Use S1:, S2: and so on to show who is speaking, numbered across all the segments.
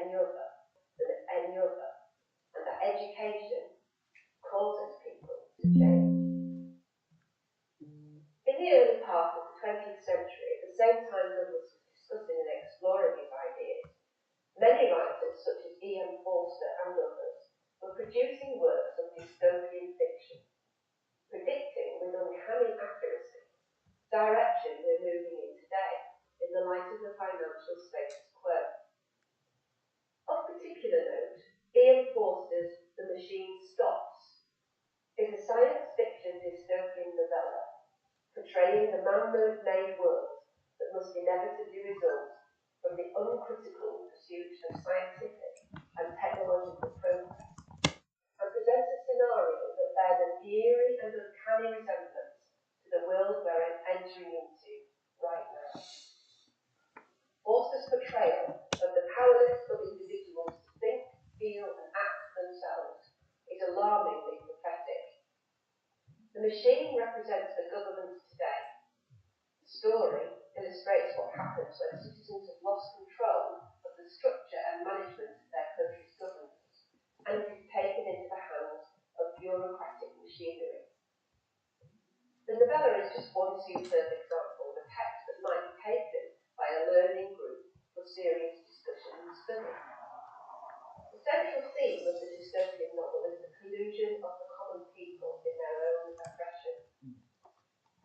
S1: any other, and that education causes people to change. In the early part of the 20th century, at the same time Douglas was discussing and exploring his ideas, many writers, such as E.M. Forster and others, were producing works of dystopian fiction, predicting with uncanny accuracy the direction we're moving in today in the light of the financial status quo. Of particular note, E.M. Forster's The Machine Stops is a science fiction dystopian novella portraying the man-made world that must inevitably result from the uncritical pursuit of scientific and technological progress, and presents a scenario that bears an eerie and uncanny resemblance to the world we're entering into right now. Forster's portrayal of the powerless of individuals to think, feel, and act themselves is alarmingly prophetic. The machine represents the governments today. The story illustrates what happens when citizens have lost control of the structure and management of their country's government, and it is taken into the hands of bureaucratic machinery. The novella is just one superb example of a text that might be taken by a learning group for serious discussion and study. The central theme of the dystopian novel is the collusion of the common people in their own oppression.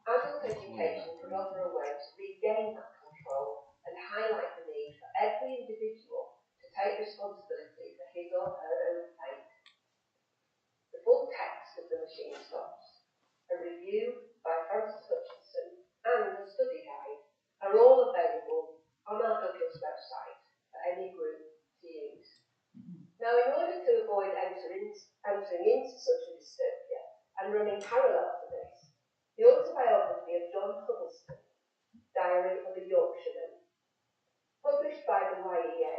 S1: Adult education could offer a way to regain that control and highlight the need for every individual to take responsibility for his or her own fate. The full text of The Machine Stops, a review by Francis Hutchinson, and the study guide are all available on our Douglas website for any group to use. Now, in order to avoid entering into such a dystopia and running parallel to this, the autobiography of John Huddleston, Diary of a Yorkshireman, published by the YEA,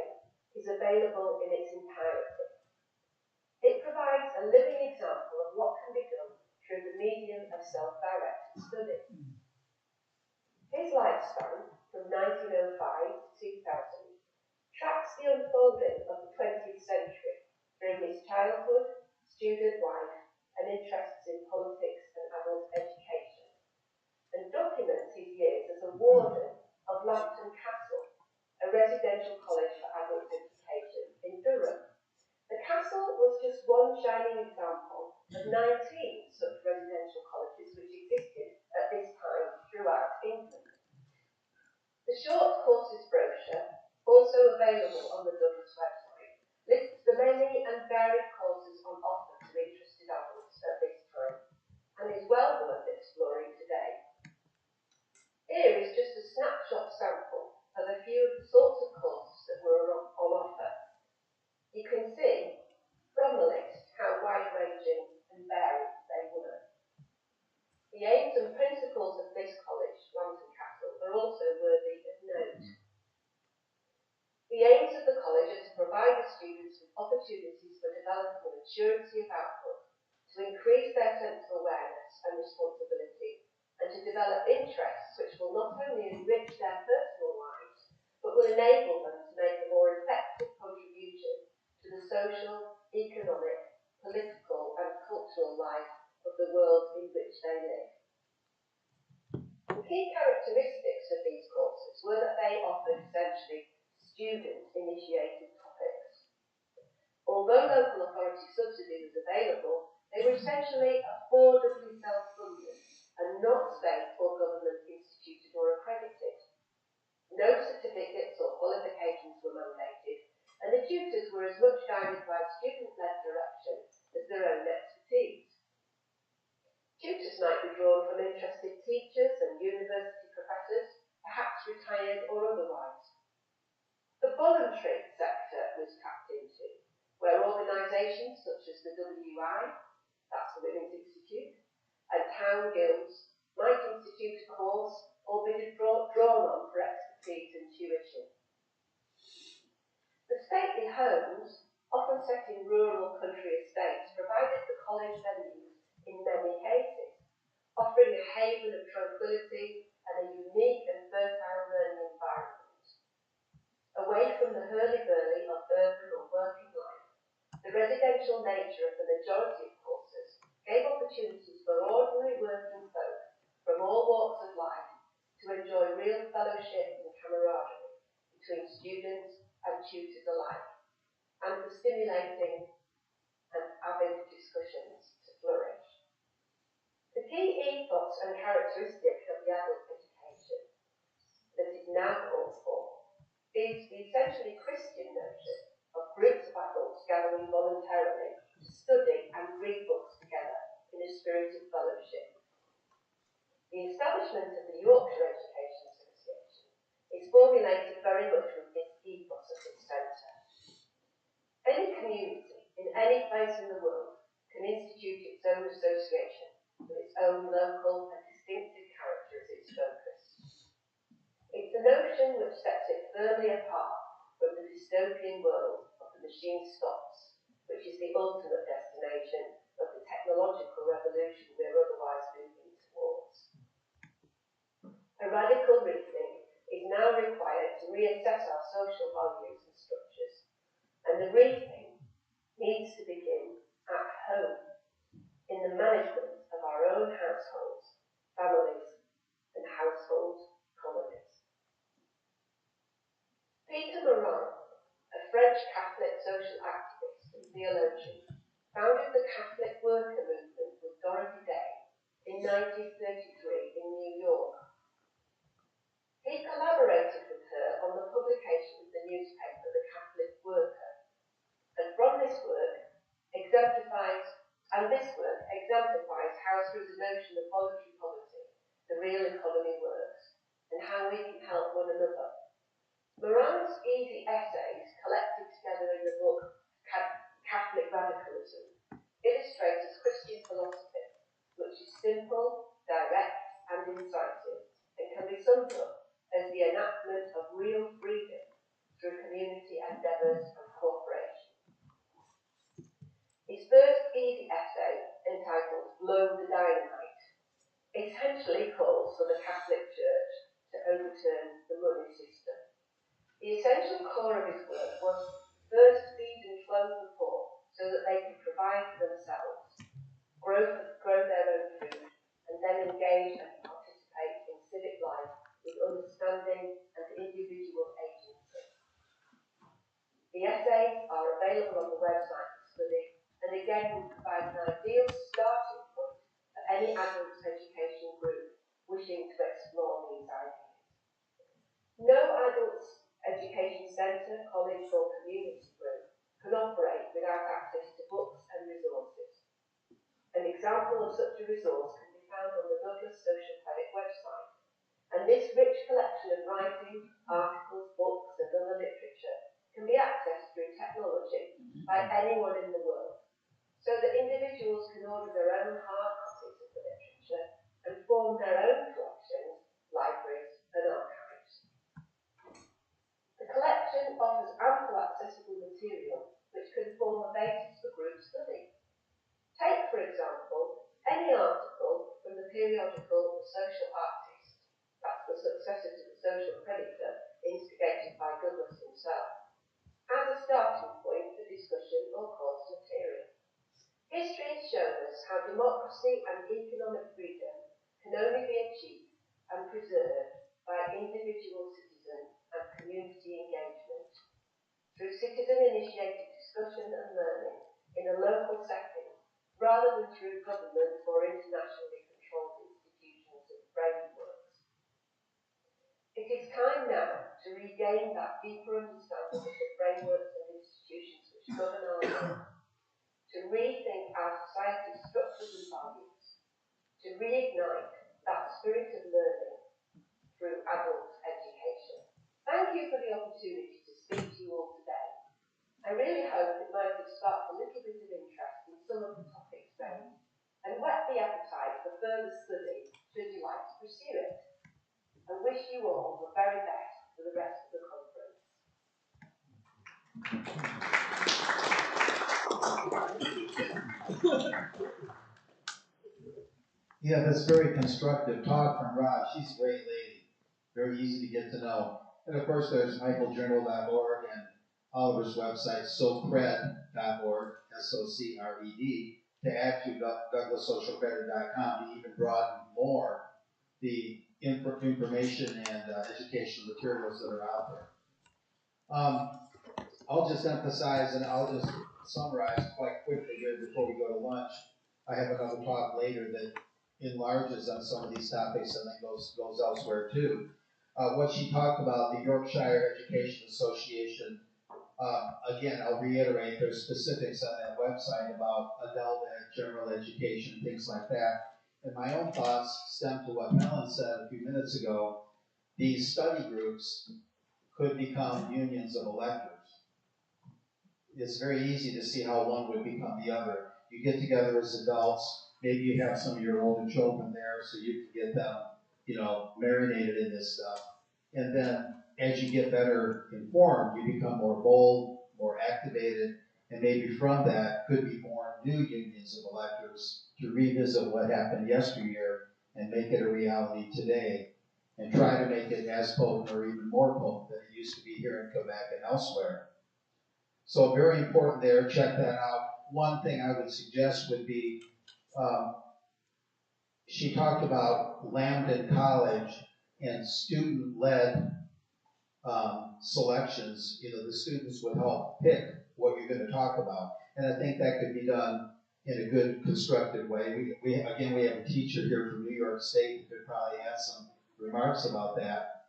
S1: is available in its entirety. It provides a living example of what can be done through the medium of self-directed study. His lifespan, from 1905 to 2000, tracks the unfolding of the 20th century through his childhood, student life, and interests in politics and adult education, and documents his years as a warden of Lambton Castle, a residential college for adult education in Durham. The castle was just one shining example of 19 such residential colleges which existed at this time throughout England. The short courses brochure, also available on the Douglas website, lists the many and varied courses on offer to interested adults at this time, and is well worth exploring today. Here is just a snapshot sample of a few of the sorts of courses that were on offer. You can see from the list how wide-ranging and varied they were. The aims and principles of this college, Lambton Castle, are also worthy of note. The aims of the college are to provide the students with opportunities for developing a maturity of output, to increase their sense of awareness and responsibility, and to develop interests which will not only enrich their personal lives, but will enable them to make a more effective contribution to the social, economic, political, and cultural life of the world in which they live. The key characteristics of these courses were that they offered essentially student-initiated topics. Although local authority subsidy was available, they were essentially affordably self-funded and not state or government instituted or accredited. No certificates or qualifications were mandated, and the tutors were as much guided by student-led direction as their own expertise. Tutors might be drawn from interested teachers and university professors, perhaps retired or otherwise. The voluntary sector was tapped into, where organisations such as the WI, that's the Women's Institute, and town guilds might institute a course or be drawn on for expertise and tuition. The stately homes, often set in rural country estates, provided the college venues in many cases, offering a haven of tranquility and a unique and fertile learning environment. Away from the hurly-burly of urban majority of courses, gave opportunities for ordinary working folk from all walks of life to enjoy real fellowship and camaraderie between students and tutors alike, and for stimulating and avid discussions to flourish. The key ethos and characteristic of the adult education that is now called for is the essentially Christian notion of groups of adults gathering voluntarily to study and read books together in a spirit of fellowship. The establishment of the Yorkshire Education Association is formulated very much with this ethos at its centre. Any community in any place in the world can institute its own association with its own local and distinctive character as its focus. It's a notion which sets it firmly apart from the dystopian world of the machine stops, which is the ultimate destination of the technological revolution we're otherwise moving towards. A radical rethink is now required to reassess our social values and structures, and the rethink needs to begin at home, in the management of our own households, families, and household economies. Peter Morin, a French Catholic social activist and theologian, founded the Catholic worker movement with Dorothy Day in 1933 in New York. He collaborated with her on the publication of the newspaper The Catholic Worker, and from this work exemplifies how through the notion of voluntary poverty, the real economy works, and how we can help one another. Morin's easy essays, collected together in the book Catholic Radicalism, illustrate as Christian philosophy, which is simple, direct, and incisive, and can be summed up as the enactment of real freedom through community endeavours and cooperation. His first easy essay, entitled Blow the Dynamite, essentially calls for the Catholic Church to overturn the money system. The essential core of his work was first feed and clothe the poor so that they could provide for themselves, grow their own food, and then engage and participate in civic life with understanding and individual agency. The essays are available on the website for study, and again will provide an ideal starting point for any adult education group wishing to explore these ideas. No adult education centre, college or community group can operate without access to books and resources. An example of such a resource can be found on the Douglas Social Credit website, and this rich collection of writing, articles, books and other literature can be accessed through technology by anyone in the world, so that individuals can order their own hard copies of the literature and form their own collections, libraries and archives. The collection offers ample accessible material which can form a basis for group study. Take, for example, any article from the periodical The Social Artist, that's the successor to the Social Creditor, instigated by Douglas himself, as a starting point for discussion or course material. History has shown us how democracy and economic freedom can only be achieved and preserved by individual citizen and community engagement, through citizen-initiated discussion and learning in a local setting, rather than through government or internationally controlled institutions and frameworks. It is time now to regain that deeper understanding of the frameworks and institutions which govern our lives, to rethink our society's structures and values, to reignite that spirit of learning through adult education. Thank you for the opportunity to speak to you all today. I really hope it might have sparked a little bit of interest in some of the topics raised, and whet the appetite for further study should you like to pursue it. I wish you all the very best for the rest of the conference.
S2: Yeah, that's very constructive talk from Roz. She's a great lady. Very easy to get to know. And of course, there's michaeljournal.org and Oliver's website, socred.org, SOCRED. to add to DouglasSocialCredit.com to even broaden more the information and educational materials that are out there. I'll just emphasize and I'll just summarize quite quickly here before we go to lunch. I have another talk later that enlarges on some of these topics and then goes elsewhere too. What she talked about, the Yorkshire Education Association, again, I'll reiterate, there's specifics on that website about adult ed, general education, things like that. And my own thoughts stem to what Helen said a few minutes ago. These study groups could become unions of electors. It's very easy to see how one would become the other. You get together as adults, maybe you have some of your older children there so you can get them, marinated in this stuff. And then as you get better informed, you become more bold, more activated, and maybe from that could be born new unions of electors to revisit what happened yesteryear and make it a reality today and try to make it as potent or even more potent than it used to be here in Quebec and elsewhere. So very important there, check that out. One thing I would suggest would be, she talked about Lambton College and student-led selections. The students would help pick what you're going to talk about. And I think that could be done in a good, constructive way. We have a teacher here from New York State who could probably add some remarks about that.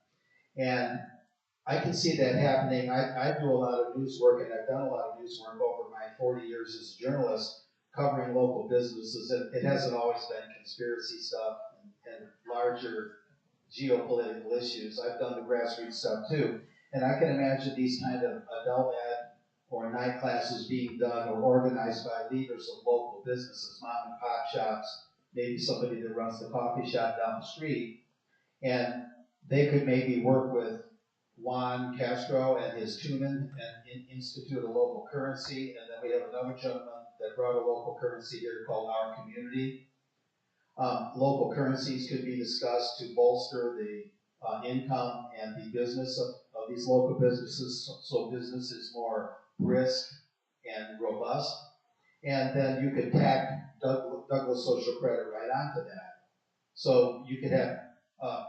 S2: And I can see that happening. I do a lot of news work, and I've done a lot of news work over my 40 years as a journalist covering local businesses. It hasn't always been conspiracy stuff and larger geopolitical issues. I've done the grassroots stuff too. And I can imagine these kind of adult ed or night classes being done or organized by leaders of local businesses, mom and pop shops, maybe somebody that runs the coffee shop down the street. And they could maybe work with Juan Castro and his Tumen and institute a local currency. And then we have another gentleman that brought a local currency here called Our Community. Local currencies could be discussed to bolster the income and the business of these local businesses, so business is more brisk and robust. And then you could tack Douglas Social Credit right onto that. So you could have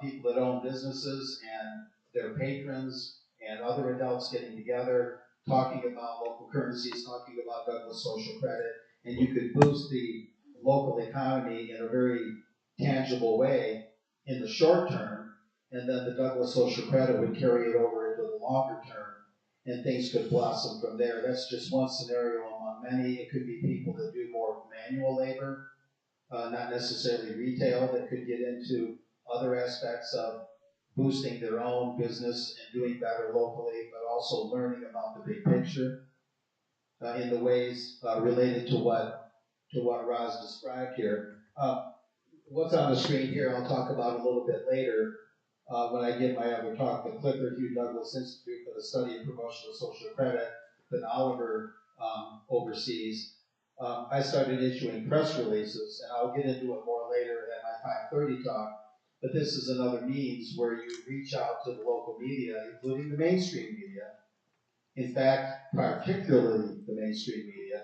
S2: people that own businesses and their patrons and other adults getting together, talking about local currencies, talking about Douglas Social Credit, and you could boost the local economy in a very tangible way in the short term, and then the Douglas Social Credit would carry it over into the longer term, and things could blossom from there. That's just one scenario among many. It could be people that do more manual labor, not necessarily retail, that could get into other aspects of boosting their own business and doing better locally, but also learning about the big picture in the ways related to what Roz described here. What's on the screen here, I'll talk about a little bit later when I give my other talk, the Clifford Hugh Douglas Institute for the Study and Promotion of Social Credit that Oliver oversees. I started issuing press releases, and I'll get into it more later at my 5:30 talk, but this is another means where you reach out to the local media, including the mainstream media. In fact, particularly the mainstream media,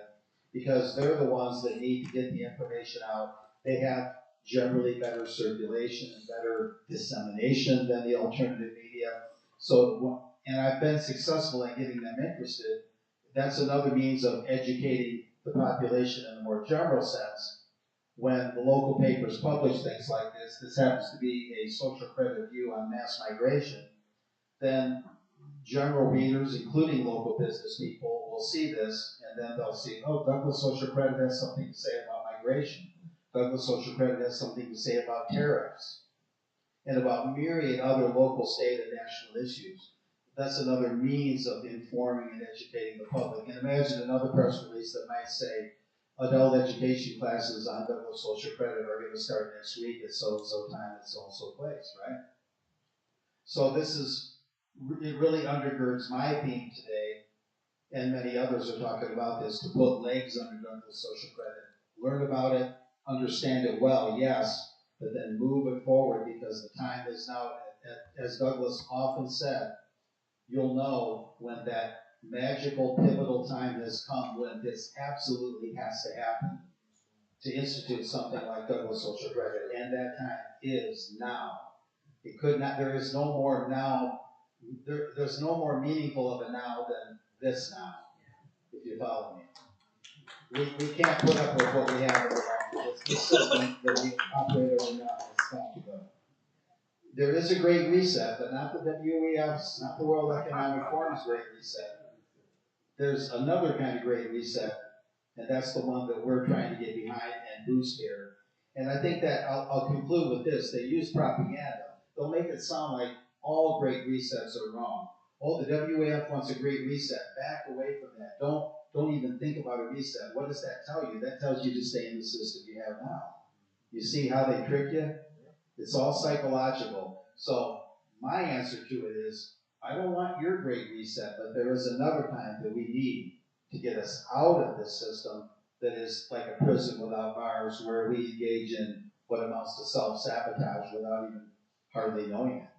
S2: because they're the ones that need to get the information out. They have generally better circulation and better dissemination than the alternative media. So, and I've been successful in getting them interested. That's another means of educating the population in a more general sense. When the local papers publish things like this happens to be a social credit view on mass migration, then general readers, including local business people, will see this, and then they'll see, oh, Douglas Social Credit has something to say about migration. Douglas Social Credit has something to say about tariffs, and about myriad other local, state, and national issues. That's another means of informing and educating the public. And imagine another press release that might say, adult education classes on Douglas Social Credit are going to start next week at so-and-so time at so-and-so place, right? So it really undergirds my theme today, and many others are talking about this, to put legs under Douglas Social Credit. Learn about it, understand it well, yes, but then move it forward, because the time is now, as Douglas often said, you'll know when that magical, pivotal time has come when this absolutely has to happen. to institute something like Douglas social credit, and that time is now. It could not. There is no more now. There's no more meaningful of a now than this now. If you follow me, we can't put up with what we have in the system that we operate over now. It's got to go. There is a great reset, but not the WEF's, not the World Economic Forum's great reset. There's another kind of great reset, and that's the one that we're trying to get behind and boost here. And I think that I'll conclude with this. They use propaganda. They'll make it sound like all great resets are wrong. Oh, the WEF wants a great reset. Back away from that. Don't even think about a reset. What does that tell you? That tells you to stay in the system you have now. You see how they trick you? It's all psychological. So my answer to it is, I don't want your great reset, but there is another time that we need to get us out of this system that is like a prison without bars, where we engage in what amounts to self-sabotage without even hardly knowing it.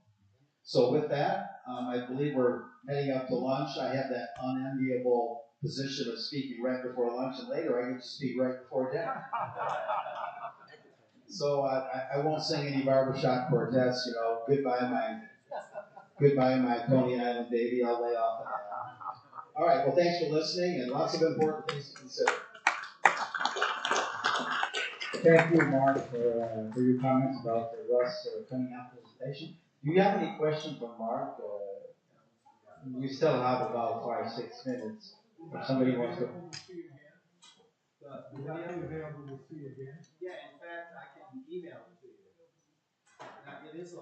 S2: So with that, I believe we're heading up to lunch. I have that unenviable position of speaking right before lunch, and later I get to speak right before dinner. So I won't sing any barbershop quartets, goodbye my Coney Island baby, I'll lay off of that. All right, well thanks for listening, and lots of important things to consider.
S3: Thank you, Mark, for your comments about Russ coming out presentation. Do you have any questions for Mark? We still have about 5-6 minutes. If somebody wants to.
S2: Will I be available to see again? Yeah, in fact, I can email it to you. Now, it is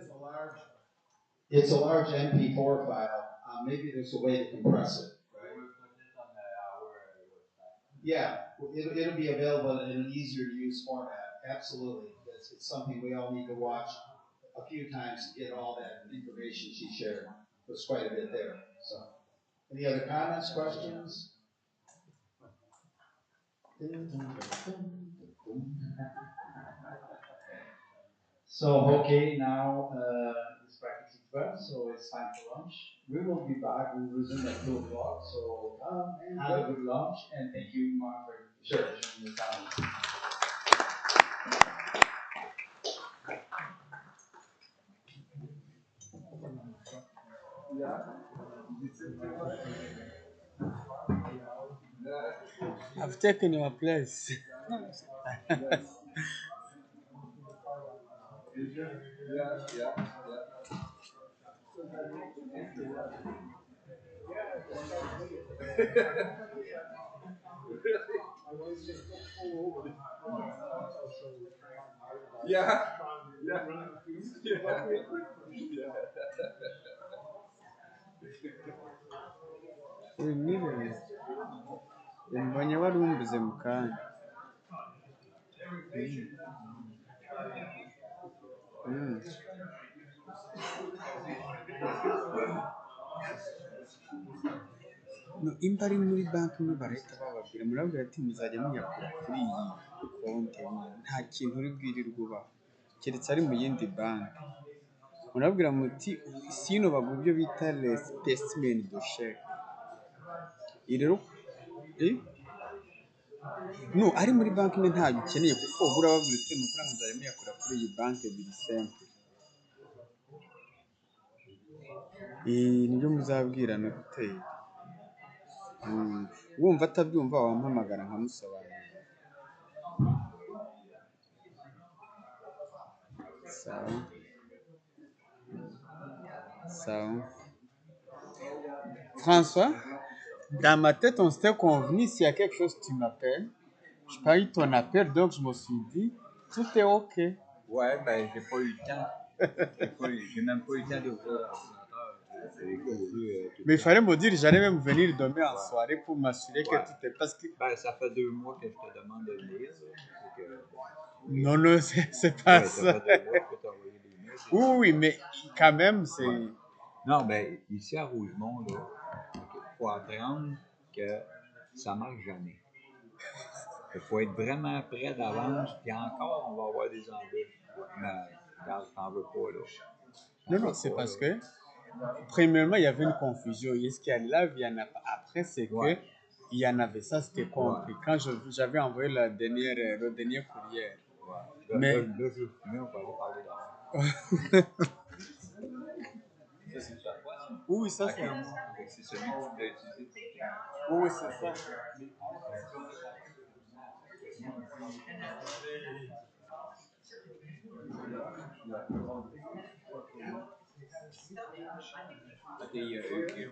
S2: a large. It's a large MP4 file. Maybe there's a way to compress it. Right? Yeah, it'll be available in an easier to use format. Absolutely, it's something we all need to watch a few times to get all that information she shared. There's quite a bit there. So, any other comments, questions?
S3: So, okay, now this practice is done, so it's time for lunch. We will be back. We will resume at 2 o'clock. So, have a good lunch, and thank you, Mark, for sharing your time.
S4: I've taken your place. Mbonye warumbuze mu kanya. No, imba ari muri banki imwe barahita bababwira, murabwira ati muzajya muyakura kuri iyi konti, nta kintu uri bwirirwe ubaho keretse ari mu yindi banki. Murabwira muti sino baguha ibyo bita specimen de chèque. Rero no, ari muri banki imwe ntabwo ukeneye, kuko ubura babwira uti amafaranga muzajya muyakura kuri iyi banki biri simple. Nibyo muzabwirana guteye. Wumva atabyumva wampamagara nkamusobanurira. Sawa. François, dans ma tête, on s'était convenu, s'il y a quelque chose, tu m'appelles. Je n'ai pas eu ton appel, donc je me suis dit, tout est OK.
S5: Ouais, ben, j'ai pas eu le temps. J'ai même pas eu le temps d'ouvrir l'ordinateur.
S4: Mais il fallait me dire, j'allais même venir demain en soirée pour m'assurer que tout est... Parce que...
S5: Ben, ça fait 2 mois que je te demande de le lire.
S4: Non, non, c'est pas ça.
S5: Ça fait 2 mois que tu as envoyé des mails.
S4: Oui, mais quand même, c'est...
S5: Ouais. Non, ben, ici à Rougemont, là, il faut apprendre que ça ne marche jamais. Il faut être vraiment prêt d'avance, puis encore, on va avoir des embûches. Mais, regarde, t'en veux pas, là.
S4: Non, c'est parce que, premièrement, il y avait une confusion. Et ce qui est là, vient après, c'est que il y en avait, ça c'était compris. Quand j'avais envoyé le dernier courrier.
S5: Là,
S4: Mais-
S5: là, je vais fumer, on va aller parler d'affaires. Ça, c'est à toi, ça?
S4: Oui, ça
S5: Ok.
S4: c'est à moi.
S5: Fait que c'est celui que tu voulais utiliser.
S4: Oui, c'est ça.
S5: Ok, il enregistre encore.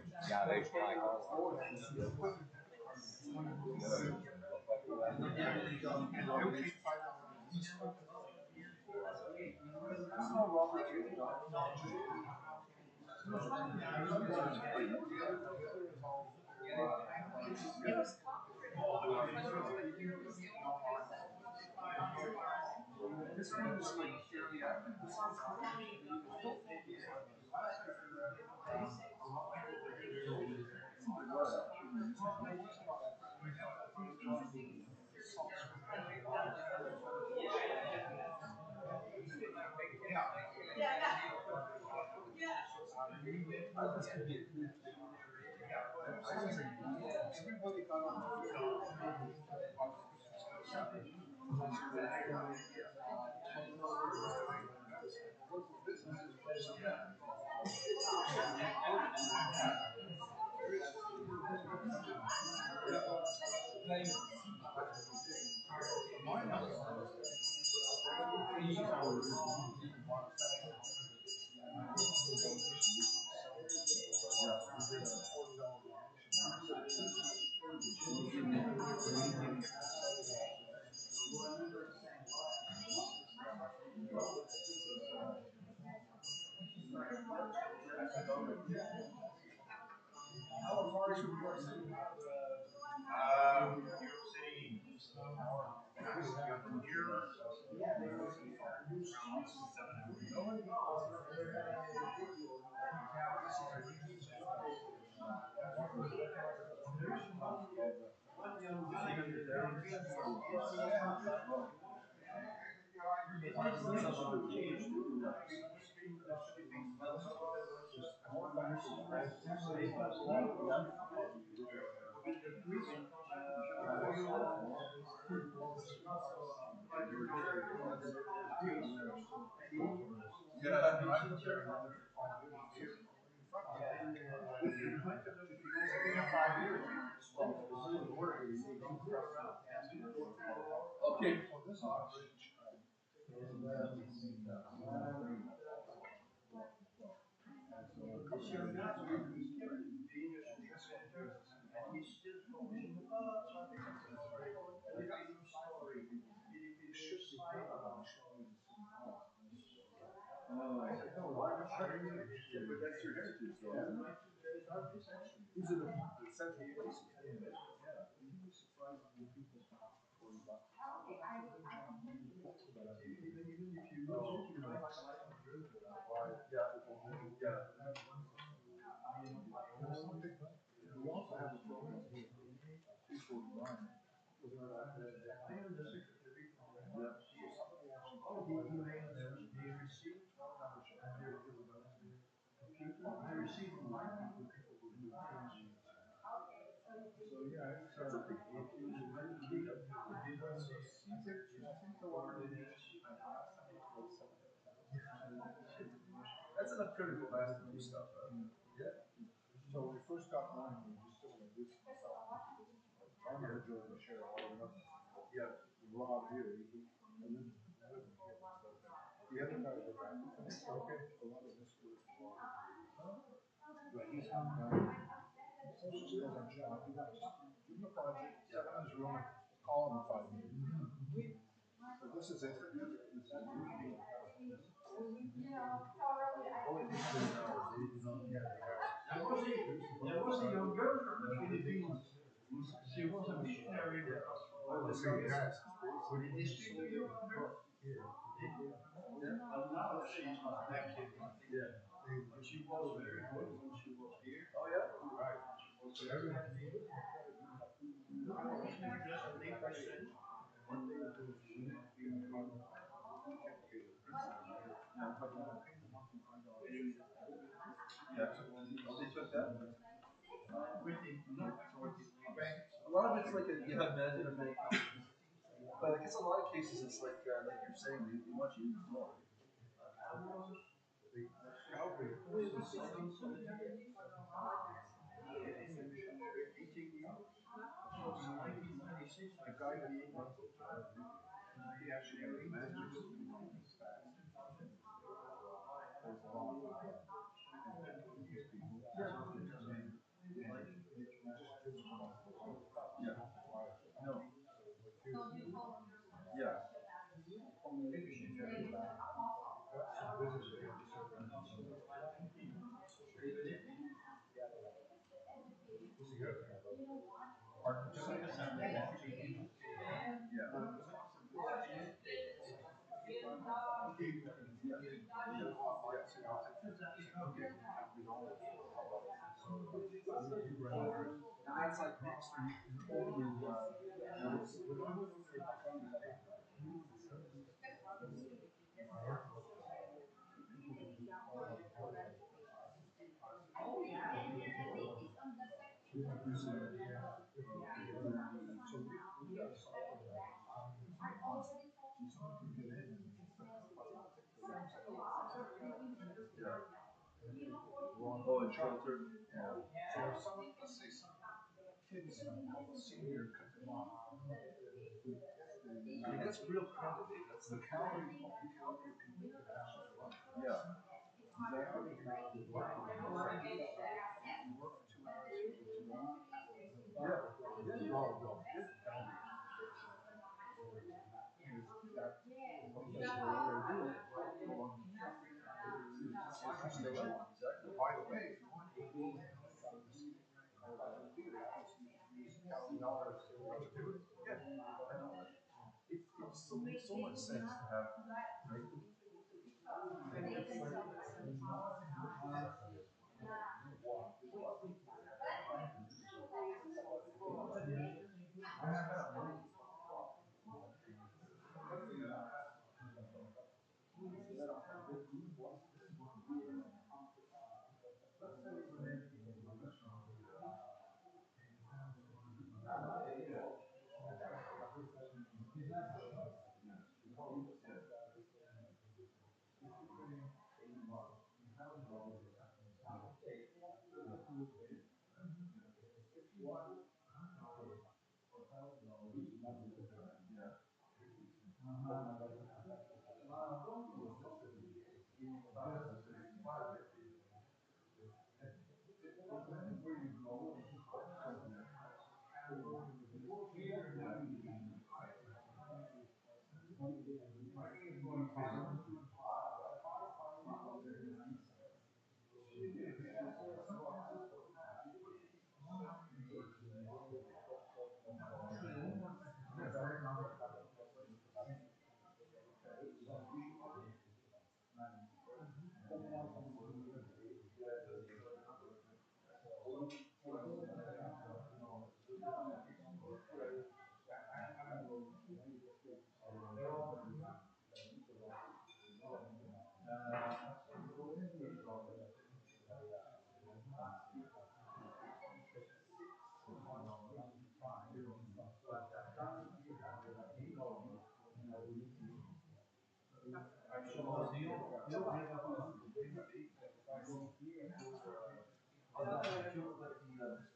S6: But I guess a lot of cases it's like you're saying, they want you to ignore. He actually had a master's in stats. Yeah. No. Yeah. And that's like only oh, and shelter. Yeah. So if someone, let's say some kids, senior, cut them off. I mean, that's a real candidate. That's the calorie. Yeah. Exactly. By the way, if you want to go dollars to do it, yeah, I know. It makes so much sense to have.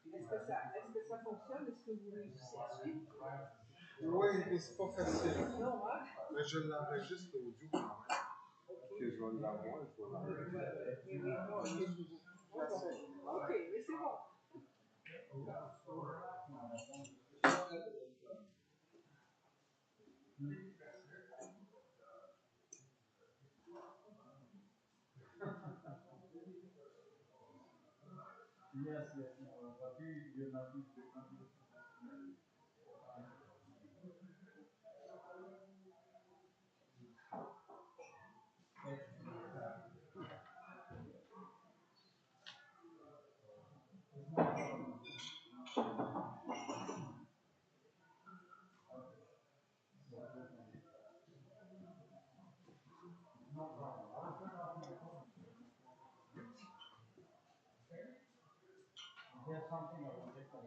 S1: Est-ce que ça fonctionne? Est-ce que vous réussissez à suivre?
S6: Oui, mais c'est pas facile. Non, hein? Mais je l'enregistre audio quand même. Que je vais l'avoir, je vais l'enregistrer.
S1: Oui, oui, non,
S6: J'essaie.
S1: ok, mais c'est bon.
S3: Yes, yes, no, but you're not there's something I wanted to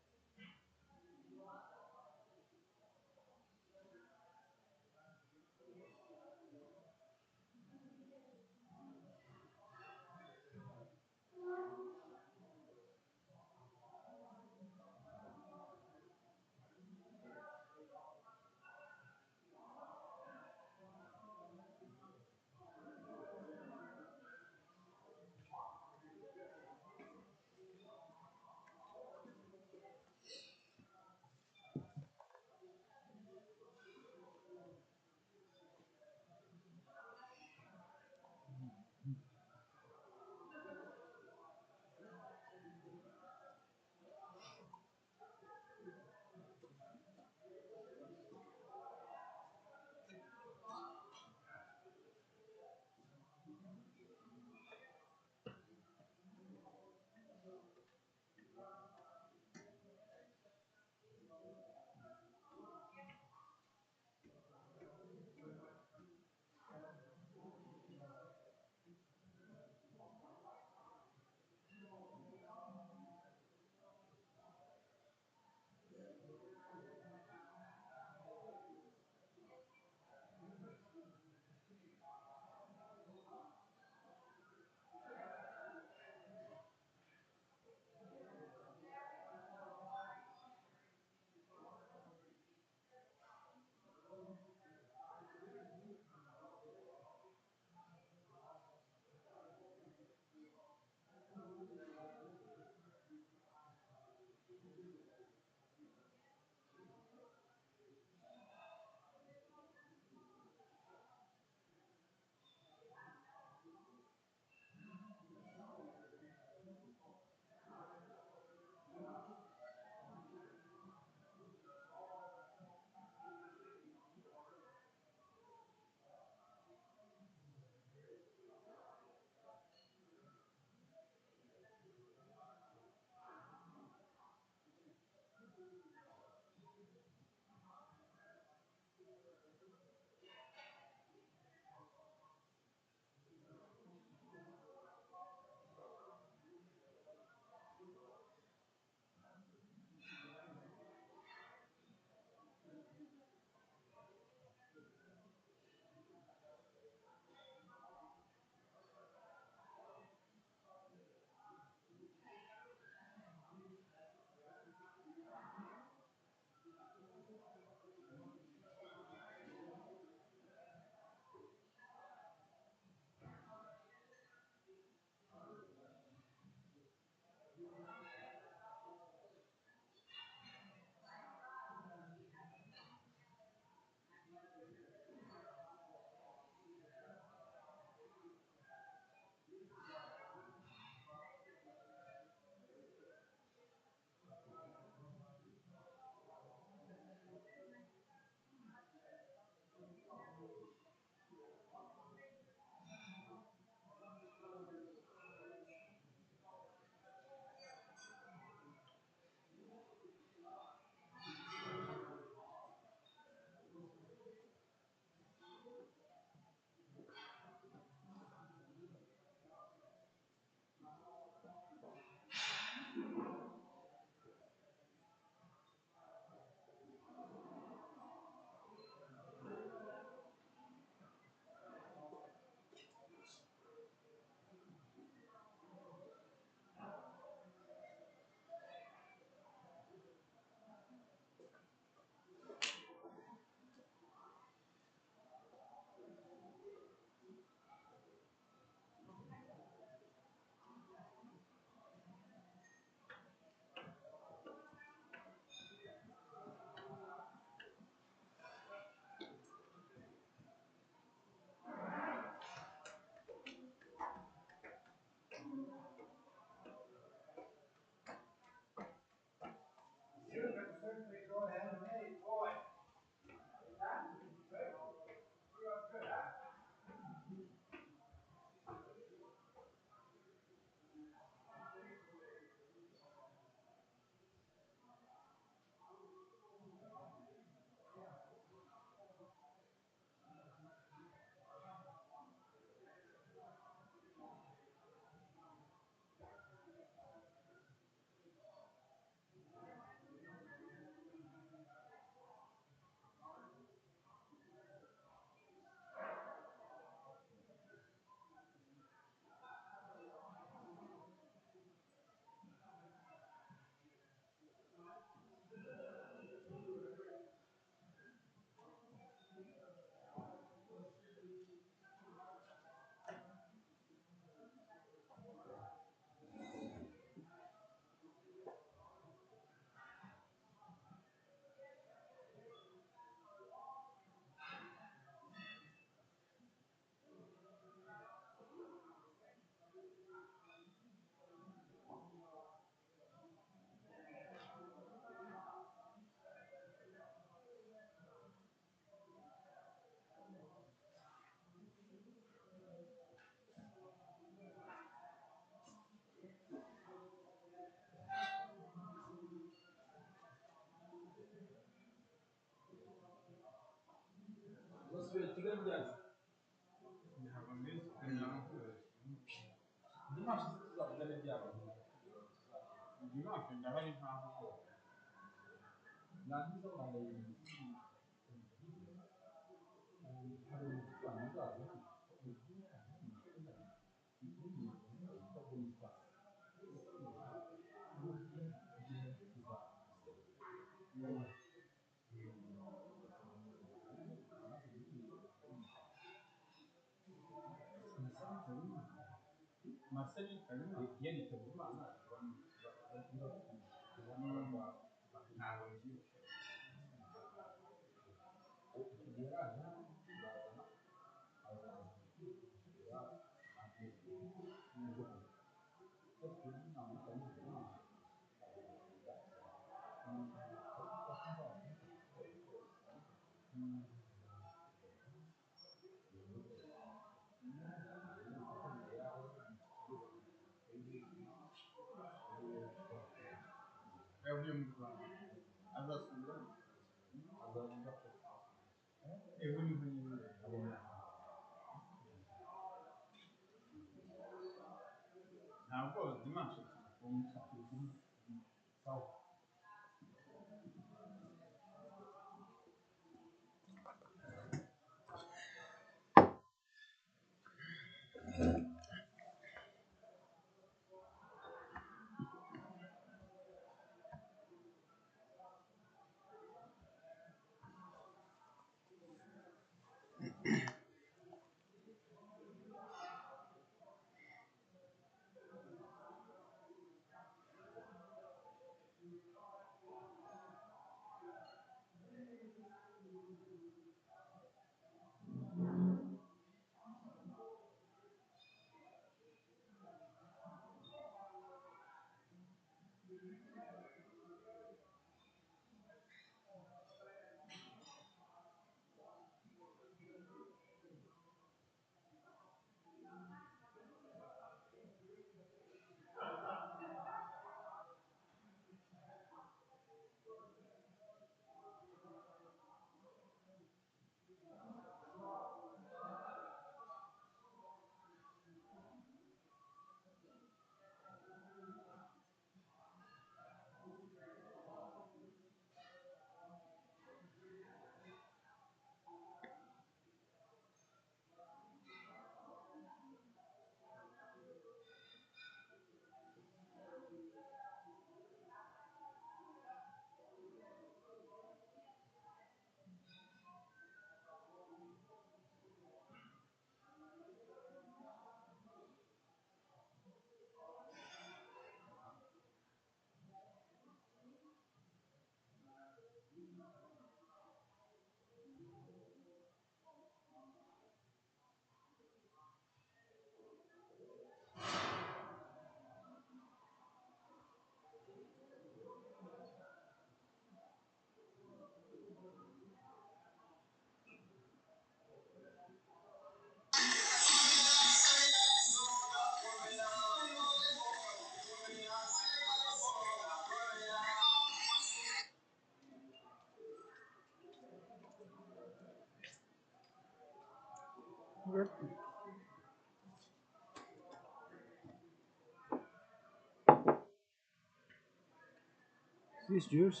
S4: This yours?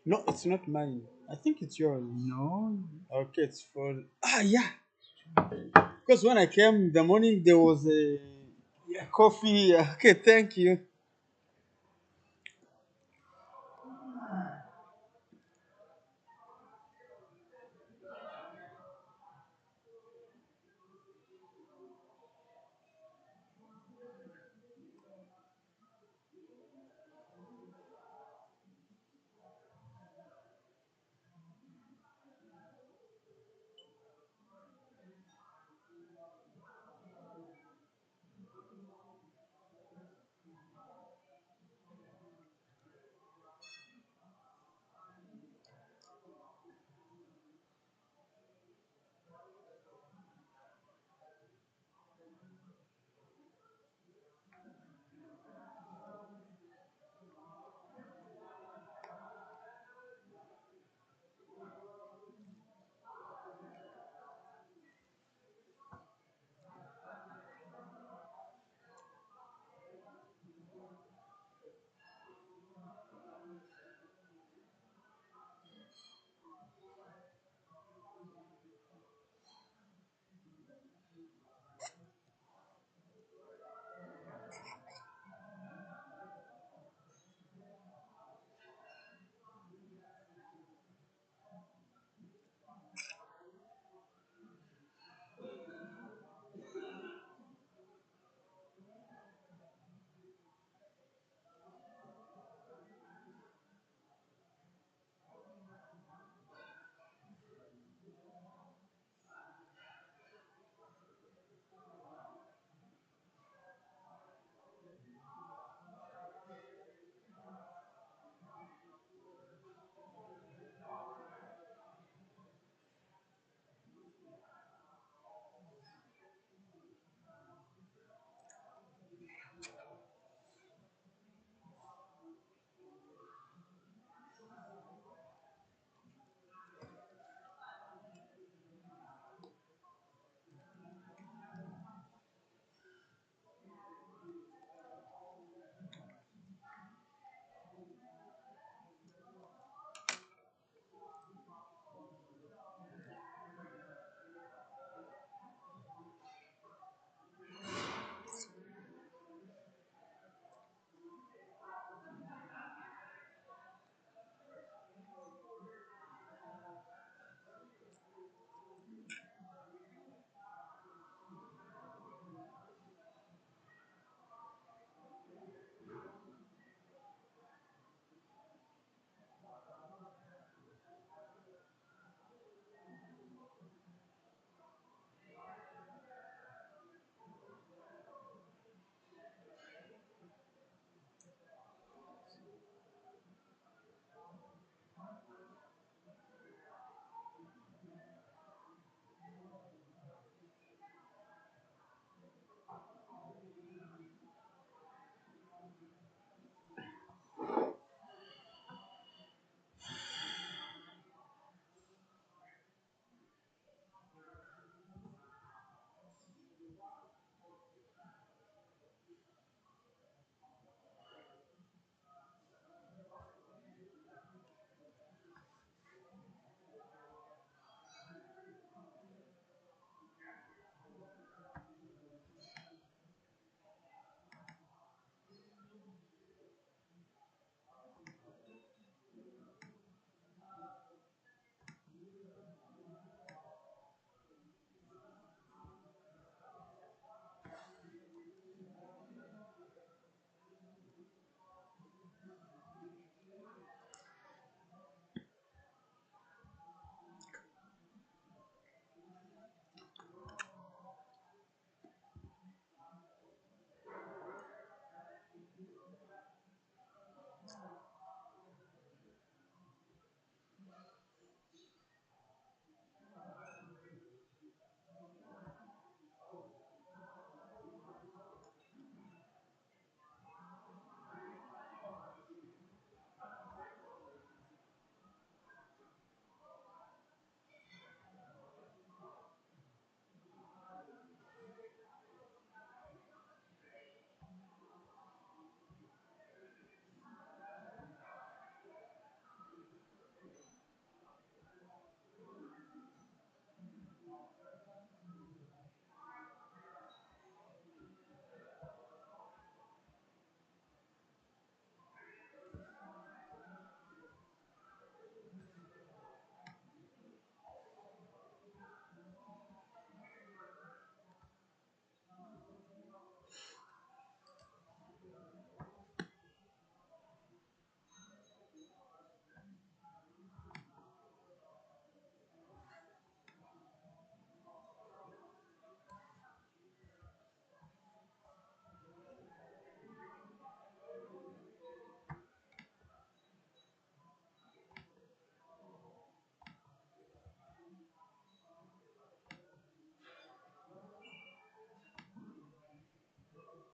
S4: No, it's not mine. I think it's yours.
S3: No.
S4: Okay, it's for. Ah, yeah. Because when I came in the morning, there was a coffee. Okay, thank you.